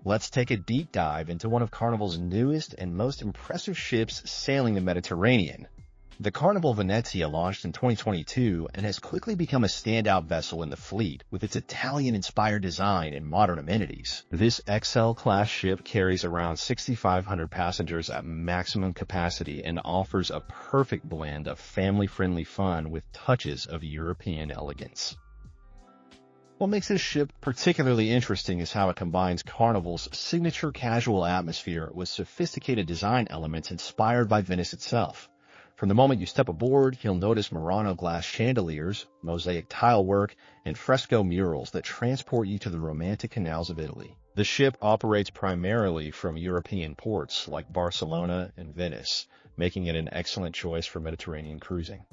Let's take a deep dive into one of Carnival's newest and most impressive ships sailing the Mediterranean. The Carnival Venezia launched in 2022 and has quickly become a standout vessel in the fleet with its Italian-inspired design and modern amenities. This XL-class ship carries around 6,500 passengers at maximum capacity and offers a perfect blend of family-friendly fun with touches of European elegance. What makes this ship particularly interesting is how it combines Carnival's signature casual atmosphere with sophisticated design elements inspired by Venice itself. From the moment you step aboard, you'll notice Murano glass chandeliers, mosaic tile work, and fresco murals that transport you to the romantic canals of Italy. The ship operates primarily from European ports like Barcelona and Venice, making it an excellent choice for Mediterranean cruising.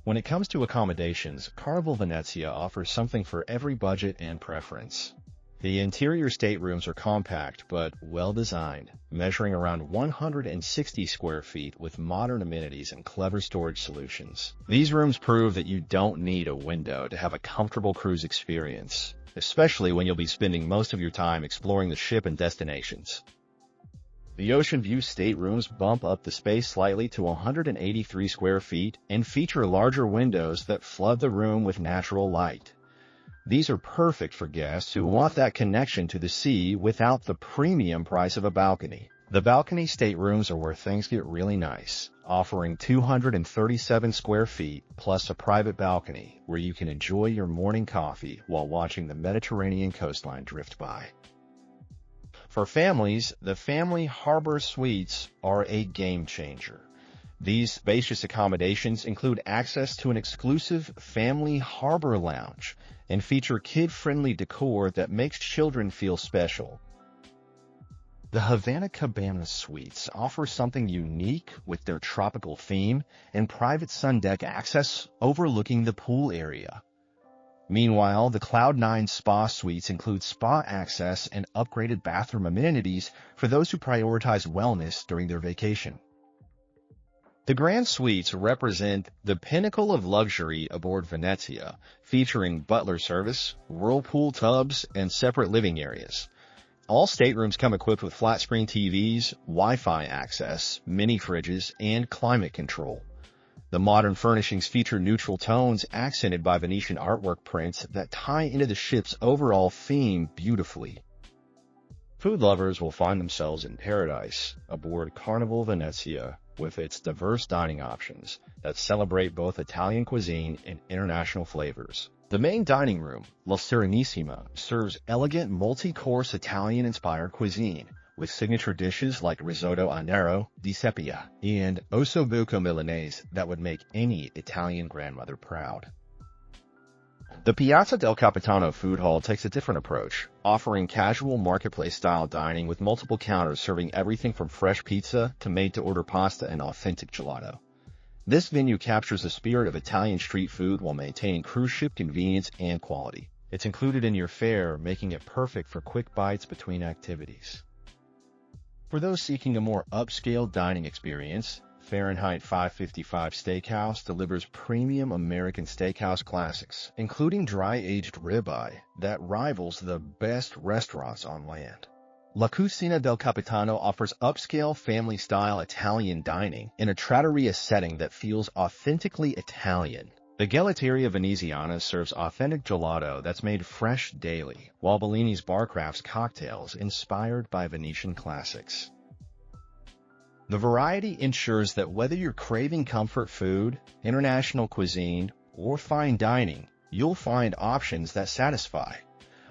When it comes to accommodations, Carnival Venezia offers something for every budget and preference. The interior staterooms are compact but well-designed, measuring around 160 square feet with modern amenities and clever storage solutions. These rooms prove that you don't need a window to have a comfortable cruise experience, especially when you'll be spending most of your time exploring the ship and destinations. The Ocean View staterooms bump up the space slightly to 183 square feet and feature larger windows that flood the room with natural light. These are perfect for guests who want that connection to the sea without the premium price of a balcony. The balcony staterooms are where things get really nice, offering 237 square feet plus a private balcony where you can enjoy your morning coffee while watching the Mediterranean coastline drift by. For families, the Family Harbor Suites are a game changer. These spacious accommodations include access to an exclusive family harbor lounge and feature kid-friendly decor that makes children feel special. The Havana Cabana Suites offer something unique with their tropical theme and private sun deck access overlooking the pool area. Meanwhile, the Cloud9 Spa Suites include spa access and upgraded bathroom amenities for those who prioritize wellness during their vacation. The Grand Suites represent the pinnacle of luxury aboard Venezia, featuring butler service, whirlpool tubs, and separate living areas. All staterooms come equipped with flat-screen TVs, Wi-Fi access, mini fridges, and climate control. The modern furnishings feature neutral tones accented by Venetian artwork prints that tie into the ship's overall theme beautifully. Food lovers will find themselves in paradise aboard Carnival Venezia with its diverse dining options that celebrate both Italian cuisine and international flavors. The main dining room, La Serenissima, serves elegant multi-course Italian-inspired cuisine, with signature dishes like risotto a nero di seppia and ossobuco milanese that would make any Italian grandmother proud. The Piazza del Capitano food hall takes a different approach, offering casual marketplace-style dining with multiple counters serving everything from fresh pizza to made-to-order pasta and authentic gelato. This venue captures the spirit of Italian street food while maintaining cruise ship convenience and quality. It's included in your fare, making it perfect for quick bites between activities. For those seeking a more upscale dining experience, Fahrenheit 555 Steakhouse delivers premium American steakhouse classics, including dry-aged ribeye that rivals the best restaurants on land. La Cucina del Capitano offers upscale family-style Italian dining in a trattoria setting that feels authentically Italian. The Gelateria Veneziana serves authentic gelato that's made fresh daily, while Bellini's bar crafts cocktails inspired by Venetian classics. The variety ensures that whether you're craving comfort food, international cuisine, or fine dining, you'll find options that satisfy.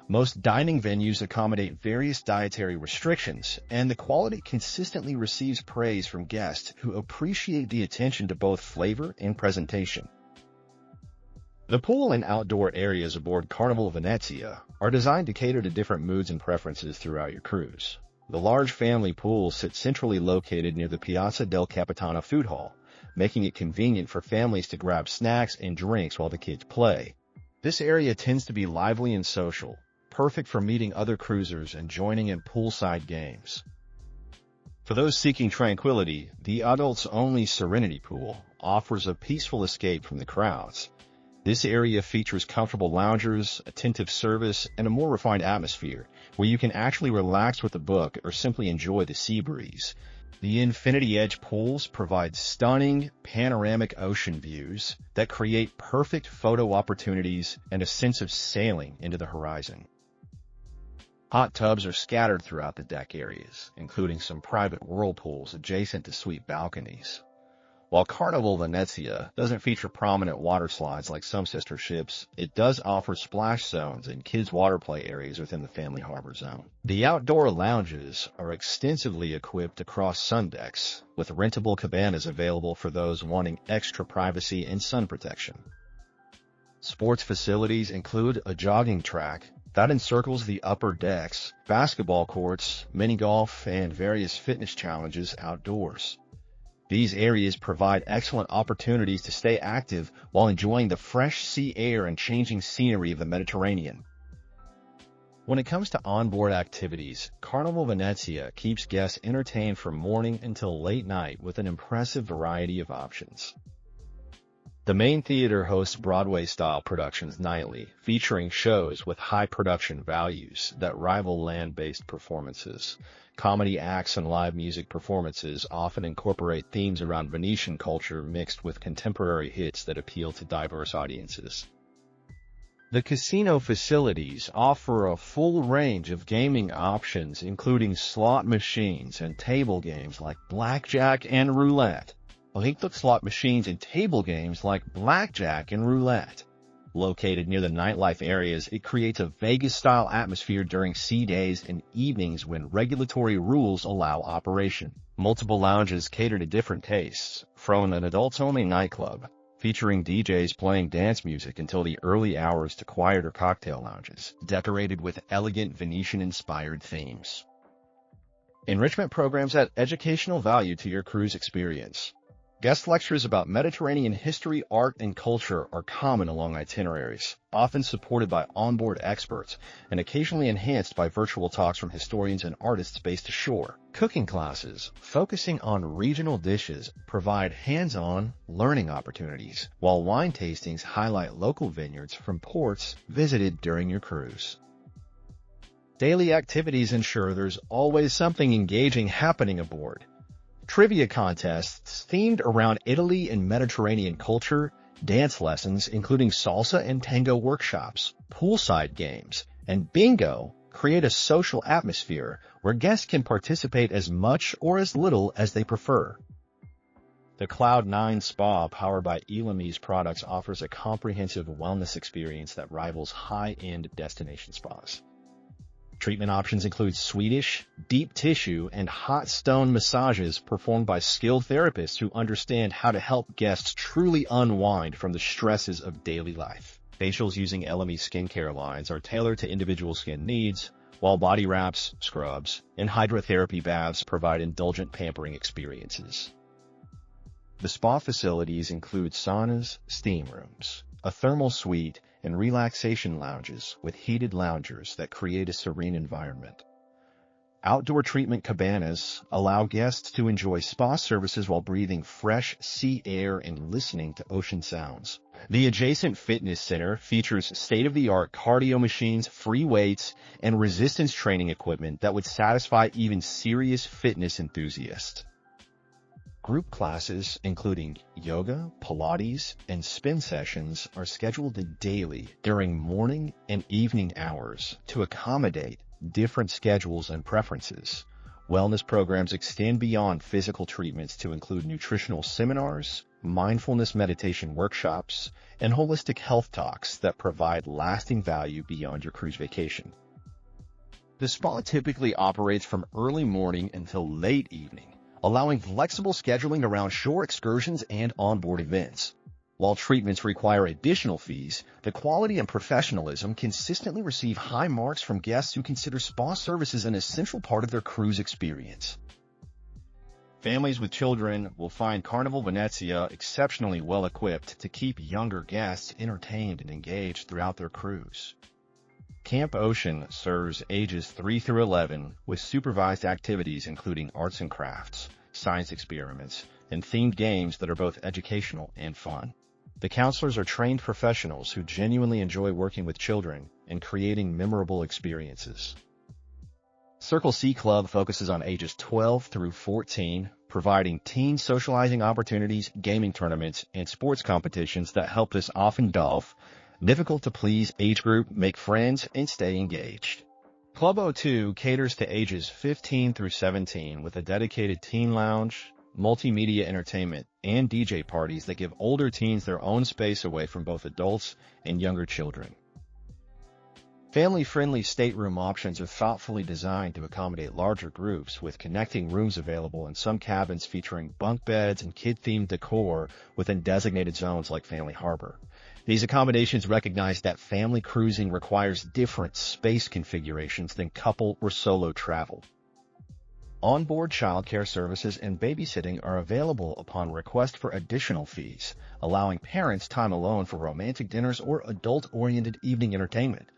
Most dining venues accommodate various dietary restrictions, and the quality consistently receives praise from guests who appreciate the attention to both flavor and presentation. The pool and outdoor areas aboard Carnival Venezia are designed to cater to different moods and preferences throughout your cruise. The large family pool sits centrally located near the Piazza del Capitano food hall, making it convenient for families to grab snacks and drinks while the kids play. This area tends to be lively and social, perfect for meeting other cruisers and joining in poolside games. For those seeking tranquility, the adults-only Serenity Pool offers a peaceful escape from the crowds. This area features comfortable loungers, attentive service, and a more refined atmosphere, where you can actually relax with a book or simply enjoy the sea breeze. The Infinity Edge pools provide stunning, panoramic ocean views that create perfect photo opportunities and a sense of sailing into the horizon. Hot tubs are scattered throughout the deck areas, including some private whirlpools adjacent to suite balconies. While Carnival Venezia doesn't feature prominent water slides like some sister ships, it does offer splash zones and kids' water play areas within the family harbor zone. The outdoor lounges are extensively equipped across sun decks, with rentable cabanas available for those wanting extra privacy and sun protection. Sports facilities include a jogging track that encircles the upper decks, basketball courts, mini golf, and various fitness challenges outdoors. These areas provide excellent opportunities to stay active while enjoying the fresh sea air and changing scenery of the Mediterranean. When it comes to onboard activities, Carnival Venezia keeps guests entertained from morning until late night with an impressive variety of options. The main theater hosts Broadway-style productions nightly, featuring shows with high production values that rival land-based performances. Comedy acts and live music performances often incorporate themes around Venetian culture mixed with contemporary hits that appeal to diverse audiences. The casino facilities offer a full range of gaming options, including slot machines and table games like blackjack and roulette. Slot machines and table games like blackjack and roulette. Located near the nightlife areas, it creates a Vegas-style atmosphere during sea days and evenings when regulatory rules allow operation. Multiple lounges cater to different tastes, from an adults-only nightclub, featuring DJs playing dance music until the early hours to quieter cocktail lounges, decorated with elegant Venetian-inspired themes. Enrichment programs add educational value to your cruise experience. Guest lectures about Mediterranean history, art, and culture are common along itineraries, often supported by onboard experts and occasionally enhanced by virtual talks from historians and artists based ashore. Cooking classes, focusing on regional dishes, provide hands-on learning opportunities, while wine tastings highlight local vineyards from ports visited during your cruise. Daily activities ensure there's always something engaging happening aboard. Trivia contests themed around Italy and Mediterranean culture, dance lessons including salsa and tango workshops, poolside games, and bingo create a social atmosphere where guests can participate as much or as little as they prefer. The Cloud9 Spa, powered by Elamise products, offers a comprehensive wellness experience that rivals high-end destination spas. Treatment options include Swedish, deep tissue, and hot stone massages performed by skilled therapists who understand how to help guests truly unwind from the stresses of daily life. Facials using Elamise skincare lines are tailored to individual skin needs, while body wraps, scrubs, and hydrotherapy baths provide indulgent pampering experiences. The spa facilities include saunas, steam rooms, a thermal suite, and relaxation lounges with heated loungers that create a serene environment. Outdoor treatment cabanas allow guests to enjoy spa services while breathing fresh sea air and listening to ocean sounds. The adjacent fitness center features state-of-the-art cardio machines, free weights, and resistance training equipment that would satisfy even serious fitness enthusiasts. Group classes, including yoga, Pilates, and spin sessions, are scheduled daily during morning and evening hours to accommodate different schedules and preferences. Wellness programs extend beyond physical treatments to include nutritional seminars, mindfulness meditation workshops, and holistic health talks that provide lasting value beyond your cruise vacation. The spa typically operates from early morning until late evening, allowing flexible scheduling around shore excursions and onboard events. While treatments require additional fees, the quality and professionalism consistently receive high marks from guests who consider spa services an essential part of their cruise experience. Families with children will find Carnival Venezia exceptionally well equipped to keep younger guests entertained and engaged throughout their cruise. Camp Ocean serves ages 3 through 11 with supervised activities including arts and crafts, science experiments, and themed games that are both educational and fun. The counselors are trained professionals who genuinely enjoy working with children and creating memorable experiences. Circle C Club focuses on ages 12 through 14, providing teen socializing opportunities, gaming tournaments, and sports competitions that help this often dull, difficult-to-please age group make friends and stay engaged. Club O2 caters to ages 15 through 17 with a dedicated teen lounge, multimedia entertainment, and DJ parties that give older teens their own space away from both adults and younger children. Family-friendly stateroom options are thoughtfully designed to accommodate larger groups, with connecting rooms available in some cabins featuring bunk beds and kid-themed decor within designated zones like Family Harbor. These accommodations recognize that family cruising requires different space configurations than couple or solo travel. Onboard childcare services and babysitting are available upon request for additional fees, allowing parents time alone for romantic dinners or adult-oriented evening entertainment.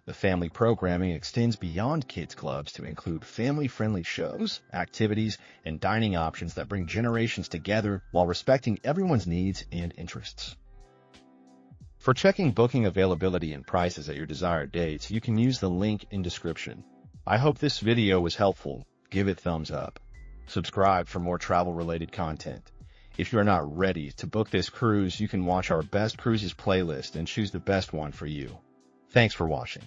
The family programming extends beyond kids' clubs to include family-friendly shows, activities, and dining options that bring generations together while respecting everyone's needs and interests. For checking booking availability and prices at your desired dates, you can use the link in description. I hope this video was helpful. Give it thumbs up. Subscribe for more travel-related content. If you are not ready to book this cruise, you can watch our Best Cruises playlist and choose the best one for you. Thanks for watching.